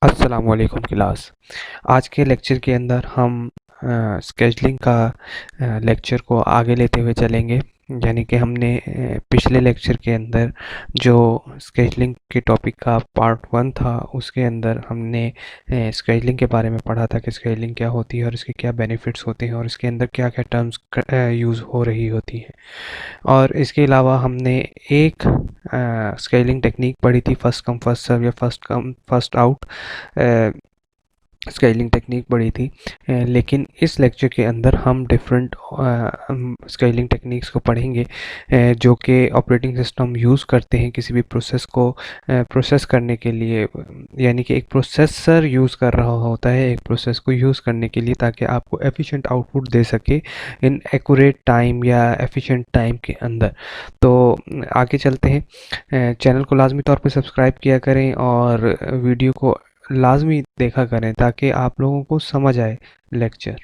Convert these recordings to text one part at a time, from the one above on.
अस्सलाम वालेकुम क्लास। आज के लेक्चर के अंदर हम स्केजलिंग का लेक्चर को आगे लेते हुए चलेंगे। यानी कि हमने पिछले लेक्चर के अंदर जो स्केजलिंग के टॉपिक का पार्ट 1 था उसके अंदर हमने स्केजलिंग के बारे में पढ़ा था कि स्केजलिंग क्या होती है और इसके क्या बेनिफिट्स होते हैं और इसके अंदर क्या क्या टर्म्स यूज़ हो रही होती हैं। और इसके अलावा हमने एक स्केलिंग टेक्निक पढ़ी थी, फर्स्ट कम फर्स्ट सर्व या first come first out scaling technique पढ़ी थी। लेकिन इस लेक्चर के अंदर हम डिफरेंट स्केलिंग टेक्निक्स को पढ़ेंगे जो कि ऑपरेटिंग सिस्टम यूज़ करते हैं किसी भी प्रोसेस को प्रोसेस करने के लिए। यानी कि एक प्रोसेसर यूज़ कर रहा होता है एक प्रोसेस को यूज़ करने के लिए ताकि आपको एफिशिएंट आउटपुट दे सके इन एक्यूरेट टाइम या एफिशिएंट टाइम के अंदर। तो आगे चलते हैं। चैनल को लाजमी तौर पे सब्सक्राइब किया करें और वीडियो को लाजमी देखा करें ताकि आप लोगों को समझ आए लेक्चर।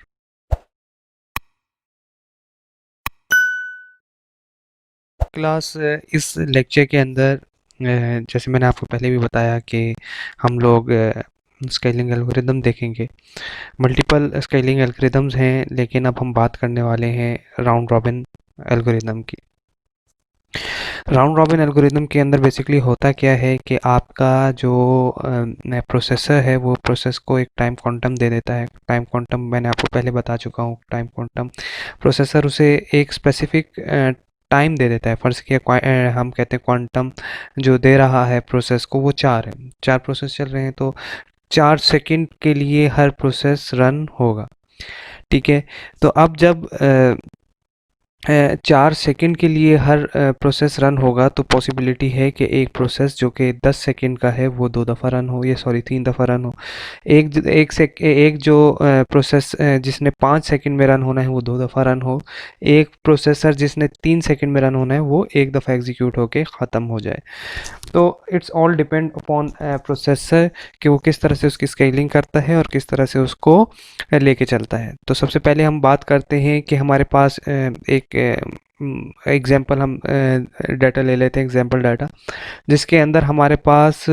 क्लास इस लेक्चर के अंदर जैसे मैंने आपको पहले भी बताया कि हम लोग स्केलिंग एल्गोरिदम देखेंगे। मल्टीपल स्केलिंग एल्गोरिदम्स हैं लेकिन अब हम बात करने वाले हैं राउंड रॉबिन एल्गोरिदम की। राउंड रॉबिन एल्गोरिदम के अंदर बेसिकली होता क्या है कि आपका जो प्रोसेसर है वो प्रोसेस को एक टाइम क्वांटम दे देता है। टाइम क्वांटम मैंने आपको पहले बता चुका हूँ। टाइम क्वांटम प्रोसेसर उसे एक स्पेसिफिक टाइम दे देता है। फ़र्ज़ किया हम कहते हैं क्वांटम जो दे रहा है प्रोसेस को वो 4 है। 4 प्रोसेस चल रहे हैं तो 4 सेकंड के लिए हर प्रोसेस रन होगा। ठीक है, तो अब जब 4 सेकंड के लिए हर प्रोसेस रन होगा तो पॉसिबिलिटी है कि एक प्रोसेस जो कि 10 सेकंड का है वो 2 दफ़ा रन हो या सॉरी 3 दफ़ा रन हो। एक जो प्रोसेस जिसने 5 सेकंड में रन होना है वो 2 दफ़ा रन हो। एक प्रोसेसर जिसने 3 सेकंड में रन होना है वो एक दफ़ा एग्जीक्यूट होके ख़त्म हो जाए। तो it's all depend upon processor कि वो किस तरह से उसकी स्केलिंग करता है और किस तरह से उसको लेके चलता है। तो सबसे पहले हम बात करते हैं कि हमारे पास एक एग्जांपल हम डाटा ले लेते हैं, एग्जांपल डाटा जिसके अंदर हमारे पास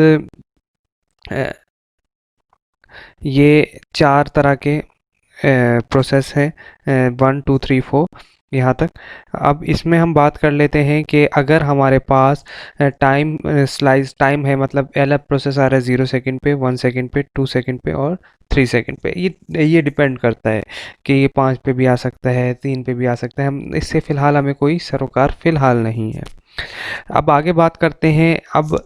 ये 4 तरह के प्रोसेस हैं, 1 2 3 4 यहाँ तक। अब इसमें हम बात कर लेते हैं कि अगर हमारे पास टाइम स्लाइस टाइम है, मतलब पहला प्रोसेस आ रहा है 0 सेकंड पे, 1 सेकंड पे, 2 सेकंड पे और 3 सेकंड पे। ये डिपेंड करता है कि ये 5 पे भी आ सकता है, 3 पे भी आ सकता है। हम इससे फ़िलहाल हमें कोई सरोकार फ़िलहाल नहीं है। अब आगे बात करते हैं। अब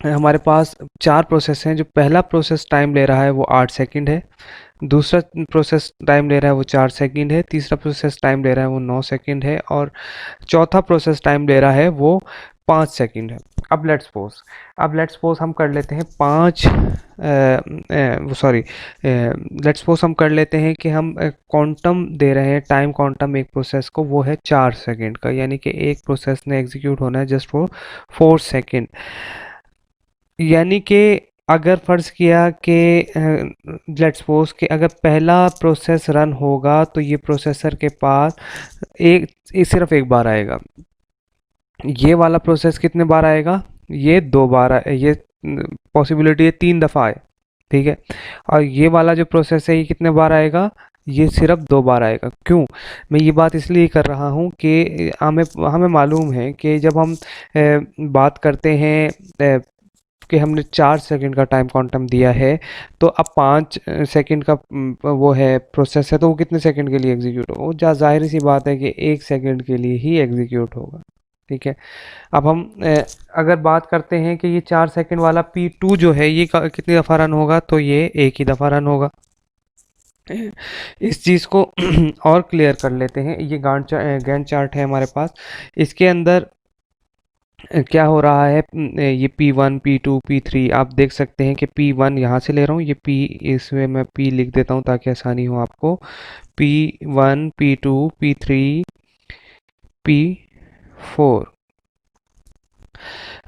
हमारे पास 4 प्रोसेस हैं। जो पहला प्रोसेस टाइम ले रहा है वो 8 सेकंड है। दूसरा प्रोसेस टाइम ले रहा है वो 4 सेकंड है। तीसरा प्रोसेस टाइम ले रहा है वो 9 सेकंड है और चौथा प्रोसेस टाइम ले रहा है वो 5 सेकंड है। अब लेट्स सपोज हम कर लेते हैं लेट्स सपोज हम कर लेते हैं कि हम क्वांटम दे रहे हैं, टाइम क्वांटम एक प्रोसेस को वो है 4 सेकंड का। यानी कि एक प्रोसेस ने एग्जीक्यूट होना है जस्ट फॉर 4 सेकंड। यानी कि अगर फ़र्ज़ किया कि लेट्स सपोज कि अगर पहला प्रोसेस रन होगा तो ये प्रोसेसर के पास सिर्फ एक बार आएगा। ये वाला प्रोसेस कितने बार आएगा? ये 2 बार ये पॉसिबिलिटी है 3 दफ़ा आए। ठीक है, और ये वाला जो प्रोसेस है ये कितने बार आएगा? ये सिर्फ 2 बार आएगा। क्यों मैं ये बात इसलिए कर रहा हूँ कि हमें हमें मालूम है कि जब हम बात करते हैं कि हमने 4 सेकंड का टाइम क्वांटम दिया है तो अब 5 सेकंड का वो है प्रोसेस है तो वो कितने सेकंड के लिए एग्जीक्यूट होगा? वो ज़ाहिर सी बात है कि 1 सेकंड के लिए ही एग्जीक्यूट होगा। ठीक है, अब हम अगर बात करते हैं कि ये 4 सेकंड वाला P2 जो है ये कितनी दफ़ा रन होगा? तो ये एक ही दफ़ा रन होगा। इस चीज़ को और क्लियर कर लेते हैं। ये गैंट चार्ट है हमारे पास। इसके अंदर क्या हो रहा है? ये P1 P2 P3 आप देख सकते हैं कि P1 यहाँ से ले रहा हूँ, ये P इसमें मैं P लिख देता हूँ ताकि आसानी हो आपको। P1 P2 P3 P4।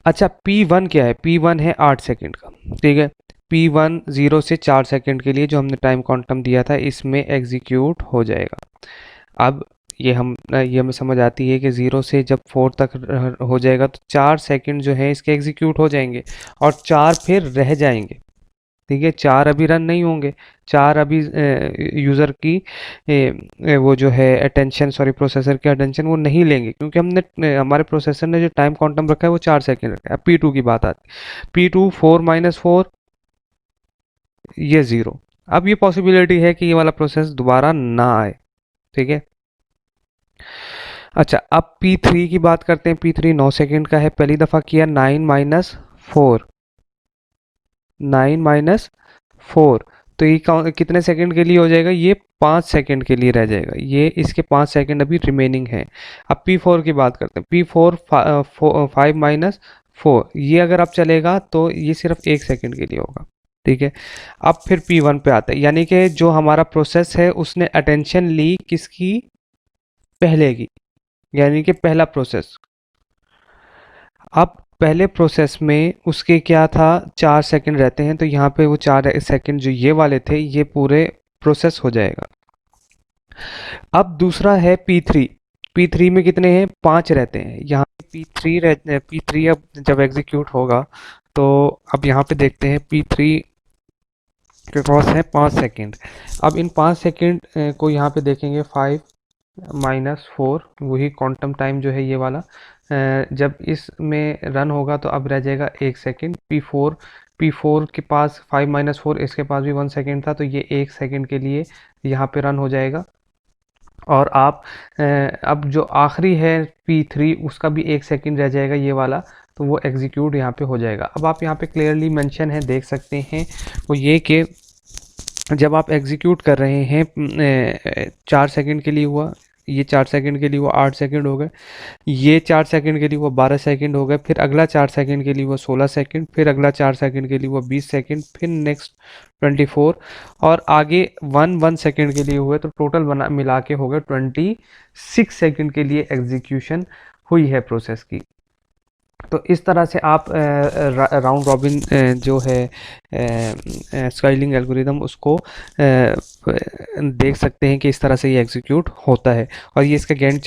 अच्छा, P1 क्या है? P1 है 8 सेकंड का। ठीक है, P1 0 से 4 सेकंड के लिए जो हमने टाइम क्वांटम दिया था इसमें एग्जीक्यूट हो जाएगा। अब ये हमें समझ आती है कि 0 से जब 4 तक हो जाएगा तो 4 सेकंड जो है इसके एग्जीक्यूट हो जाएंगे और 4 फिर रह जाएंगे। ठीक है, 4 अभी रन नहीं होंगे, 4 अभी यूज़र की वो जो है अटेंशन, सॉरी प्रोसेसर की अटेंशन वो नहीं लेंगे, क्योंकि हमने हमारे प्रोसेसर ने जो टाइम क्वांटम रखा है वो 4 सेकंड रखा है। अब P2 की बात आती है, P2 4 माइनस 4 ये 0। अब ये पॉसिबिलिटी है कि ये वाला प्रोसेस दोबारा ना आए, ठीक है। अच्छा, अब P3 की बात करते हैं। P3 9 सेकंड का है, पहली दफ़ा किया 9 माइनस 4, 9 माइनस 4, तो ये कितने सेकंड के लिए हो जाएगा, ये 5 सेकंड के लिए रह जाएगा, ये इसके 5 सेकंड अभी रिमेनिंग है। अब P4 की बात करते हैं। P4 5 माइनस 4, ये अगर अब चलेगा तो ये सिर्फ 1 सेकंड के लिए होगा, ठीक है। अब फिर P1 पे आता है, यानी कि जो हमारा प्रोसेस है उसने अटेंशन ली किसकी, पहले की, यानी कि पहला प्रोसेस। अब पहले प्रोसेस में उसके क्या था, 4 सेकंड रहते हैं, तो यहाँ पे वो 4 सेकंड जो ये वाले थे ये पूरे प्रोसेस हो जाएगा। अब दूसरा है P3। P3 में कितने हैं, 5 रहते हैं। यहाँ पे P3 रहते हैं, P3 अब जब एग्जीक्यूट होगा तो अब यहाँ पे देखते हैं P3 के पास है 5 सेकंड। अब इन 5 सेकंड को यहाँ पे देखेंगे, 5 माइनस 4, वही क्वांटम टाइम जो है ये वाला, जब इसमें रन होगा तो अब रह जाएगा 1 सेकंड। P4 के पास 5 माइनस 4, इसके पास भी 1 सेकंड था, तो ये 1 सेकंड के लिए यहाँ पे रन हो जाएगा। और आप अब जो आखिरी है P3 उसका भी 1 सेकंड रह जाएगा ये वाला, तो वो एग्जीक्यूट यहाँ पे हो जाएगा। अब आप यहाँ पे क्लियरली मेंशन है, देख सकते हैं, वो ये कि जब आप एग्जीक्यूट कर रहे हैं 4 सेकंड के लिए हुआ, ये 4 सेकंड के लिए वो 8 सेकंड हो गए, ये 4 सेकंड के लिए वो 12 सेकंड हो गए, फिर अगला 4 सेकंड के लिए वो 16 सेकंड, फिर अगला 4 सेकंड के लिए वो 20 सेकंड, फिर नेक्स्ट 24, और आगे 1 सेकंड के लिए हुए, तो टोटल बना मिला के हो गए 26 सेकंड के लिए एग्जीक्यूशन हुई है प्रोसेस की। तो इस तरह से आप राउंड रॉबिन जो है स्काइलिंग एल्गोरिदम उसको देख सकते हैं कि इस तरह से ये एग्जीक्यूट होता है। और ये इसका गैंट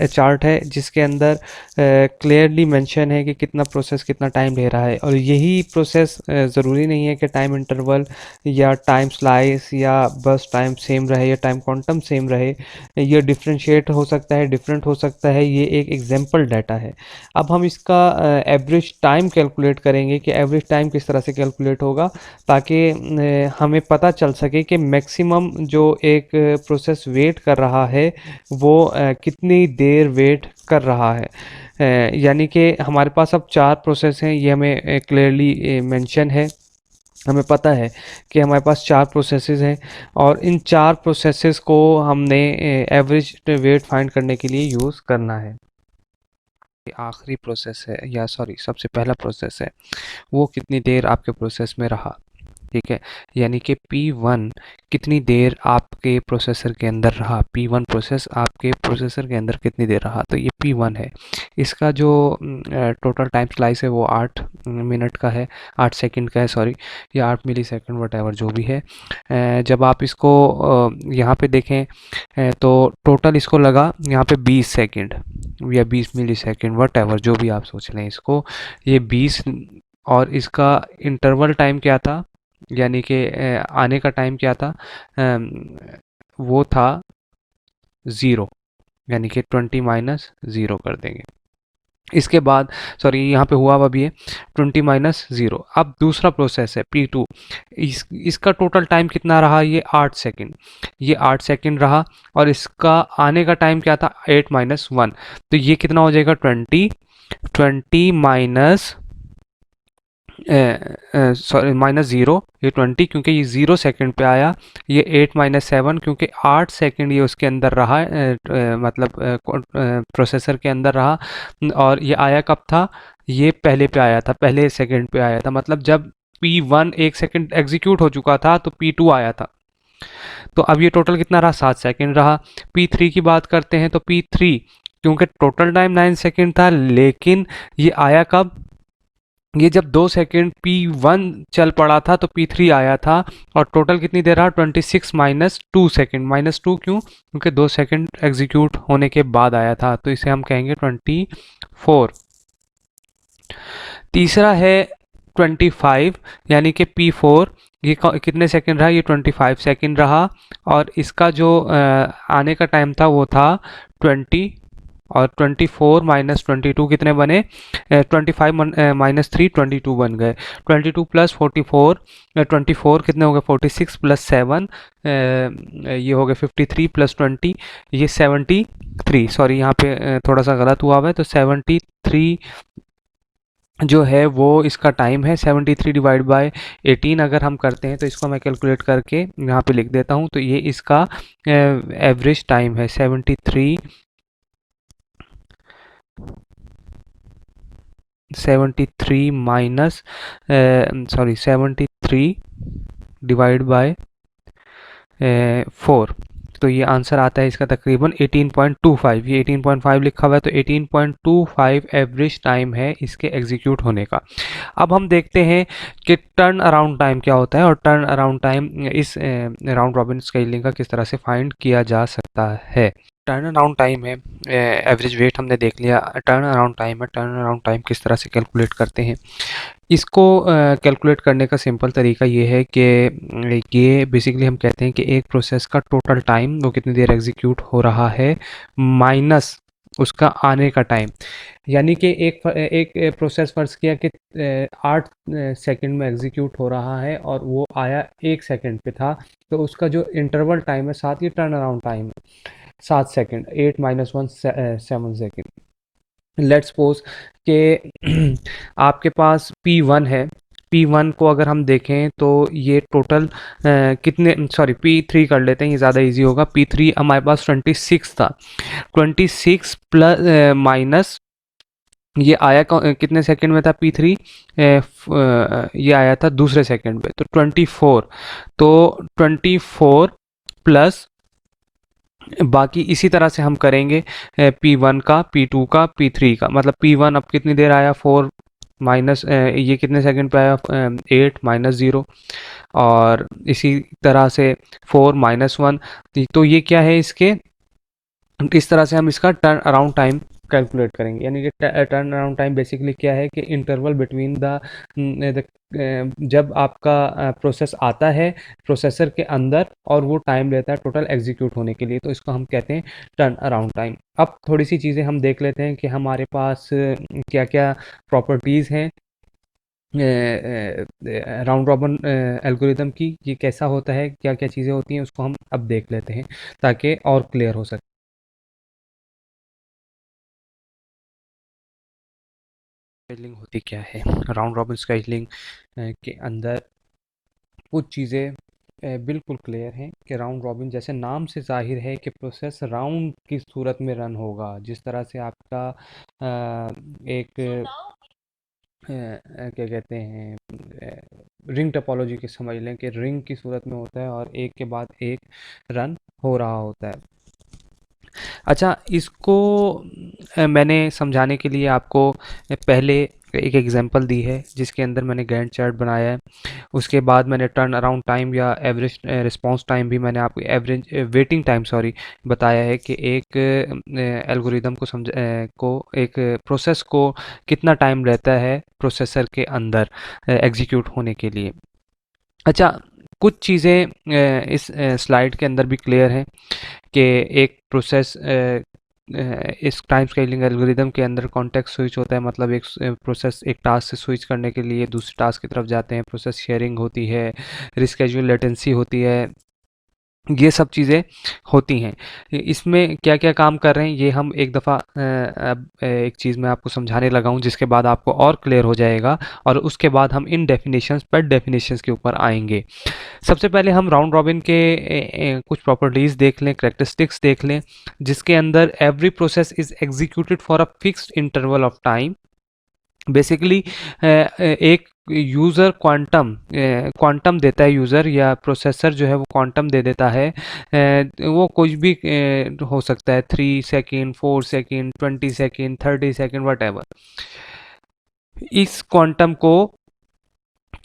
चार्ट है जिसके अंदर क्लियरली मेंशन है कि कितना प्रोसेस कितना टाइम ले रहा है। और यही प्रोसेस ज़रूरी नहीं है कि टाइम इंटरवल या टाइम स्लाइस या बस टाइम सेम रहे या टाइम क्वांटम सेम रहे, ये डिफ्रेंशिएट हो सकता है, डिफरेंट हो सकता है। ये एक एग्जाम्पल डाटा है। अब हम इसका एवरेज टाइम कैलकुलेट करेंगे कि एवरेज टाइम किस तरह से कैलकुलेट होगा, ताकि हमें पता चल सके कि मैक्सिमम जो एक प्रोसेस वेट कर रहा है वो कितनी देर वेट कर रहा है। यानी कि हमारे पास अब 4 प्रोसेस हैं, ये हमें क्लियरली मेंशन है। हमें पता है कि हमारे पास 4 प्रोसेसेस हैं और इन 4 प्रोसेसेस को हमने एवरेज वेट फाइंड करने के लिए यूज़ करना है। आखिरी प्रोसेस है, या सॉरी सबसे पहला प्रोसेस है, वो कितनी देर आपके प्रोसेस में रहा, ठीक है। यानी कि P1 कितनी देर आपके प्रोसेसर के अंदर रहा, P1 प्रोसेस आपके प्रोसेसर के अंदर कितनी देर रहा, तो ये P1 है। इसका जो टोटल टाइम स्लाइस है वो 8 मिनट का है, 8 सेकंड का है, सॉरी, या 8 मिली सेकेंड वट जो भी है। जब आप इसको यहाँ पे देखें तो टोटल इसको लगा यहाँ पे 20 सेकंड या 20 मिली सेकेंड वट जो भी आप सोच लें इसको, ये 20, और इसका इंटरवल टाइम क्या था, यानी कि आने का टाइम क्या था, वो था 0, यानी कि 20 माइनस 0 कर देंगे। इसके बाद सॉरी यहाँ पे हुआ अभी है 20 माइनस 0। अब दूसरा प्रोसेस है P2, इसका टोटल टाइम कितना रहा, ये 8 सेकंड, ये 8 सेकंड रहा, और इसका आने का टाइम क्या था 8 माइनस 1, तो ये कितना हो जाएगा 20 माइनस सॉरी माइनस 0, ये 20 क्योंकि ये 0 सेकंड पे आया, ये 8 माइनस 7 क्योंकि 8 सेकंड ये उसके अंदर रहा, मतलब प्रोसेसर के अंदर रहा, और ये आया कब था, ये पहले पे आया था, पहले सेकंड पे आया था, मतलब जब P1 1 सेकंड एग्जीक्यूट हो चुका था तो P2 आया था। तो अब ये टोटल कितना रहा, 7 सेकंड रहा। P3 की बात करते हैं तो P3 क्योंकि टोटल टाइम 9 सेकंड था, लेकिन ये आया कब, ये जब 2 सेकेंड P1 चल पड़ा था तो P3 आया था, और टोटल कितनी देर रहा 26 माइनस 2 सेकेंड, माइनस 2 क्यों, क्योंकि 2 सेकेंड एग्जीक्यूट होने के बाद आया था, तो इसे हम कहेंगे 24। तीसरा है 25 यानी कि P4 ये कितने सेकंड रहा, ये 25 सेकंड रहा। और इसका जो आने का टाइम था वो था 20, और 24 माइनस 22 कितने बने, 25 माइनस 3 22 बन गए। 22 प्लस 44, 24 कितने हो गए, 46 प्लस 7 ये हो गए 53 प्लस 20 ये 73। सॉरी यहाँ पे थोड़ा सा गलत हुआ हुआ है, तो 73 जो है वो इसका टाइम है। 73 डिवाइड बाय 18 अगर हम करते हैं तो इसको मैं कैलकुलेट करके यहाँ पे लिख देता हूँ, तो ये इसका एवरेज टाइम है 73 माइनस 73 डिवाइड बाय 4, तो ये आंसर आता है इसका तकरीबन 18.25। ये 18.5 लिखा हुआ है, तो 18.25 एवरेज टाइम है इसके एग्जीक्यूट होने का। अब हम देखते हैं कि टर्न अराउंड टाइम क्या होता है, और टर्न अराउंड टाइम इस राउंड रॉबिन स्केलिंग का किस तरह से फाइंड किया जा सकता है। टर्न अराउंड टाइम है, एवरेज वेट हमने देख लिया। टर्न अराउंड टाइम है, टर्न अराउंड टाइम किस तरह से कैलकुलेट करते हैं। इसको कैलकुलेट करने का सिंपल तरीका ये है कि ये बेसिकली हम कहते हैं कि एक प्रोसेस का टोटल टाइम वो कितनी देर एग्जीक्यूट हो रहा है माइनस उसका आने का टाइम। यानी कि एक प्रोसेस फर्ज किया कि 8 सेकंड में एग्जीक्यूट हो रहा है और वो आया 1 सेकंड पे था, तो उसका जो इंटरवल टाइम है साथ ही टर्न अराउंड टाइम है 7 second, 8 minus 1 7 second. Let's suppose कि आपके पास P1 है। P1 को अगर हम देखें तो ये टोटल कितने, सॉरी P3 कर लेते हैं, ये ज़्यादा इजी होगा। P3 हमारे पास 26 था। 26 प्लस माइनस ये आया कितने सेकंड में था P3, ये आया था दूसरे सेकंड पे, तो 24। तो 24 प्लस बाकी इसी तरह से हम करेंगे P1 का, P2 का, P3 का। मतलब P1 अब कितनी देर आया, 4 माइनस ये कितने सेकंड पे आया, 8 माइनस 0, और इसी तरह से 4 माइनस 1। तो ये क्या है इसके, इस तरह से हम इसका टर्न अराउंड टाइम कैलकुलेट करेंगे। यानी कि टर्न अराउंड टाइम बेसिकली क्या है कि इंटरवल बिटवीन द जब आपका प्रोसेस आता है प्रोसेसर के अंदर और वो टाइम लेता है टोटल एग्जीक्यूट होने के लिए, तो इसको हम कहते हैं टर्न अराउंड टाइम। अब थोड़ी सी चीज़ें हम देख लेते हैं कि हमारे पास क्या क्या प्रॉपर्टीज़ हैं राउंड रॉबिन एल्गोरिदम की, ये कैसा होता है, क्या क्या चीज़ें होती हैं, उसको हम अब देख लेते हैं ताकि और क्लियर हो सके। स्केलिंग होती क्या है, राउंड रॉबिन स्केलिंग के अंदर कुछ चीज़ें बिल्कुल क्लियर हैं कि राउंड रॉबिन जैसे नाम से जाहिर है कि प्रोसेस राउंड की सूरत में रन होगा। जिस तरह से आपका एक क्या कहते हैं रिंग टोपोलॉजी की समझ लें कि रिंग की सूरत में होता है और एक के बाद एक रन हो रहा होता है। अच्छा, इसको मैंने समझाने के लिए आपको पहले एक एग्जांपल दी है जिसके अंदर मैंने गैंट चार्ट बनाया है। उसके बाद मैंने टर्न अराउंड टाइम या एवरेज रिस्पांस टाइम भी मैंने आपको एवरेज वेटिंग टाइम सॉरी बताया है कि एक एल्गोरिदम को को एक प्रोसेस को कितना टाइम रहता है प्रोसेसर के अंदर एग्जीक्यूट होने के लिए। अच्छा, कुछ चीज़ें इस स्लाइड के अंदर भी क्लियर हैं कि एक प्रोसेस इस टाइम स्केलिंग एल्गोरिदम के अंदर कॉन्टेक्स्ट स्विच होता है। मतलब एक प्रोसेस एक टास्क से स्विच करने के लिए दूसरे टास्क की तरफ जाते हैं, प्रोसेस शेयरिंग होती है, रिस्केड्यूल लेटेंसी होती है, ये सब चीज़ें होती हैं। इसमें क्या क्या काम कर रहे हैं ये हम एक दफ़ा अब एक चीज़ मैं आपको समझाने लगा हूँ जिसके बाद आपको और क्लियर हो जाएगा, और उसके बाद हम इन डेफिनेशंस पर डेफिनेशंस के ऊपर आएंगे। सबसे पहले हम राउंड रॉबिन के कुछ प्रॉपर्टीज़ देख लें, करैक्टरिस्टिक्स देख लें, जिसके अंदर every process is executed for a fixed interval of time. Basically एक यूज़र क्वांटम देता है, यूज़र या प्रोसेसर जो है वो क्वांटम दे देता है। वो कुछ भी हो सकता है, 3 second, 4 second, 20 second, 30 second, what ever. इस क्वांटम को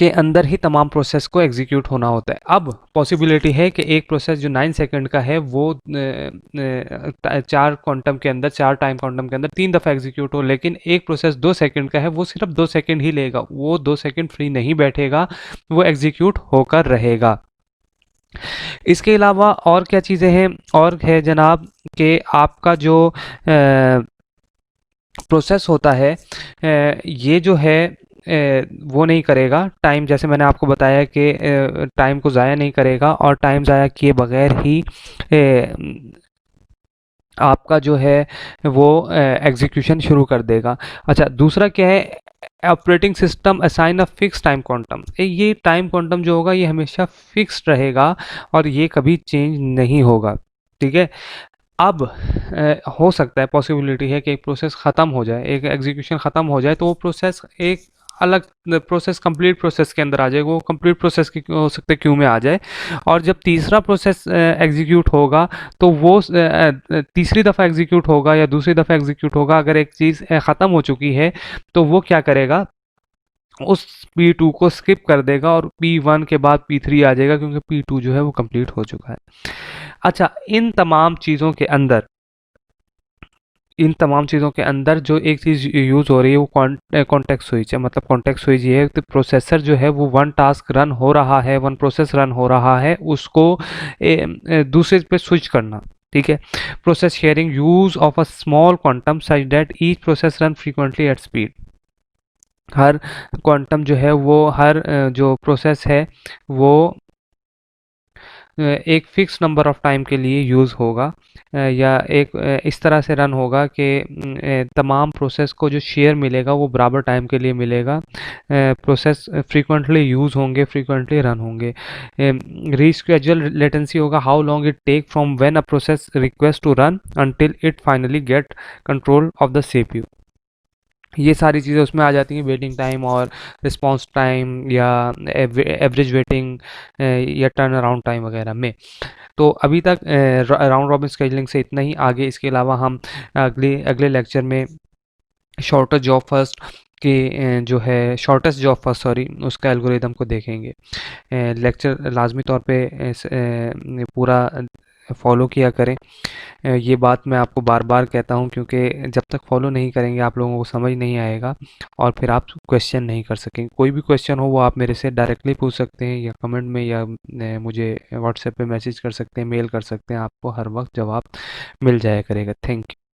के अंदर ही तमाम प्रोसेस को एग्जीक्यूट होना होता है। अब पॉसिबिलिटी है कि एक प्रोसेस जो 9 सेकंड का है वो 4 क्वांटम के अंदर, 4 टाइम क्वांटम के अंदर 3 दफ़ा एग्जीक्यूट हो, लेकिन एक प्रोसेस 2 सेकंड का है वो सिर्फ 2 सेकंड ही लेगा, वो 2 सेकंड फ्री नहीं बैठेगा, वो एग्जीक्यूट होकर रहेगा। इसके अलावा और क्या चीज़ें हैं, और है जनाब कि आपका जो प्रोसेस होता है ये जो है वो नहीं करेगा टाइम, जैसे मैंने आपको बताया कि टाइम को ज़ाया नहीं करेगा, और टाइम ज़ाया किए बगैर ही आपका जो है वो एग्जीक्यूशन शुरू कर देगा। अच्छा, दूसरा क्या है, operating system assign a fix time quantum. ये टाइम क्वांटम जो होगा ये हमेशा फिक्स्ड रहेगा और ये कभी चेंज नहीं होगा, ठीक है। अब हो सकता है, पॉसिबिलिटी है कि एक प्रोसेस ख़त्म हो जाए, एक एग्जीक्यूशन ख़त्म हो जाए, तो वो प्रोसेस एक अलग प्रोसेस, कंप्लीट प्रोसेस के अंदर आ जाएगा, वो कंप्लीट प्रोसेस की हो सकता है क्यू में आ जाए, और जब तीसरा प्रोसेस एग्जीक्यूट होगा तो वो तीसरी दफ़ा एग्जीक्यूट होगा या दूसरी दफ़ा एग्जीक्यूट होगा, अगर एक चीज़ ख़त्म हो चुकी है तो वो क्या करेगा, उस P2 को स्किप कर देगा और P1 के बाद P3 आ जाएगा, क्योंकि P2 जो है वो कंप्लीट हो चुका है। अच्छा, इन तमाम चीज़ों के अंदर जो एक चीज़ यूज़ हो रही है वो कॉन्टेक्स्ट स्विच है। मतलब कॉन्टेक्स्ट स्विच ये है कि प्रोसेसर जो है वो वन टास्क रन हो रहा है, वन प्रोसेस रन हो रहा है, उसको दूसरे पे स्विच करना, ठीक है। Process sharing use of a small quantum such that each process run frequently at speed. हर क्वांटम जो है वो हर जो प्रोसेस है वो एक फिक्स नंबर ऑफ टाइम के लिए यूज़ होगा, या एक इस तरह से रन होगा कि तमाम प्रोसेस को जो शेयर मिलेगा वो बराबर टाइम के लिए मिलेगा। प्रोसेस फ्रीक्वेंटली यूज़ होंगे, फ्रीक्वेंटली रन होंगे। रीस्केड्यूल लेटेंसी होगा how long it take from when a process request to run until it finally get control of the CPU. ये सारी चीज़ें उसमें आ जाती हैं, वेटिंग टाइम और रिस्पांस टाइम, या एवरेज वेटिंग, या टर्न अराउंड टाइम वगैरह में। तो अभी तक राउंड रॉबिन स्केजुलिंग से इतना ही। आगे इसके अलावा हम अगले अगले लेक्चर में शॉर्टेस्ट जॉब फर्स्ट के जो है शॉर्टेस्ट जॉब फर्स्ट सॉरी उसका एल्गोरिदम को देखेंगे। लेक्चर लाजमी तौर पे पूरा फॉलो किया करें। ये बात मैं आपको बार बार कहता हूँ, क्योंकि जब तक फॉलो नहीं करेंगे आप लोगों को समझ नहीं आएगा और फिर आप क्वेश्चन नहीं कर सकेंगे। कोई भी क्वेश्चन हो वो आप मेरे से डायरेक्टली पूछ सकते हैं, या कमेंट में, या मुझे व्हाट्सएप पे मैसेज कर सकते हैं, मेल कर सकते हैं, आपको हर वक्त जवाब मिल जाया करेगा। Thank you.